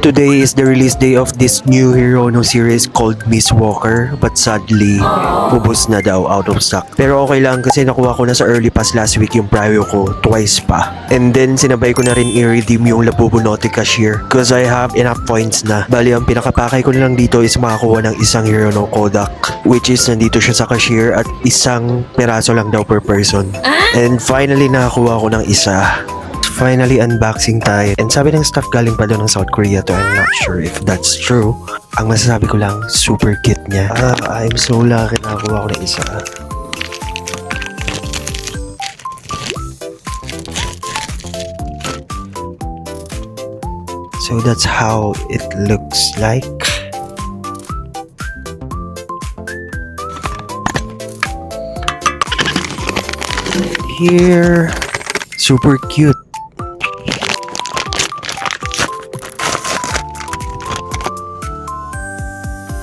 Today is the release day of this new Hirono series called Miss Walker, but sadly, ubos na daw, out of stock. Pero okay lang kasi nakuha ko na sa early pass last week yung preview ko, twice pa. And then sinabay ko na rin i-redeem yung Labubu Nautic Cashier because I have enough points na. Bali ang pinakapakay ko na lang dito is makakuha ng isang Hirono Kodak, which is nandito siya sa cashier at isang peraso lang daw per person. And finally nakakuha ko ng isa. Finally, unboxing tayo. And sabi ng staff galing pa doon ng South Korea to. I'm not sure if that's true. Ang masasabi ko lang, super cute niya. I'm so lucky na nakuha ko ng isa. So that's how it looks like. Here, super cute.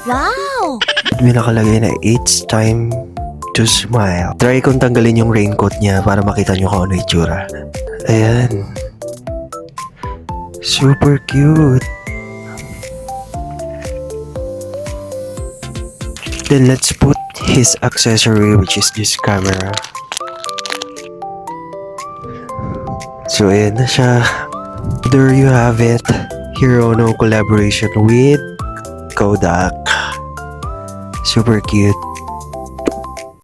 Wow! May nakalagay na it's time to smile. Try kong tanggalin yung raincoat niya para makita nyo kung ano itsura. Ayan. Super cute. Then let's put his accessory, which is this camera. So ayan na siya. There you have it. Hirono collaboration with Kodak. Super cute.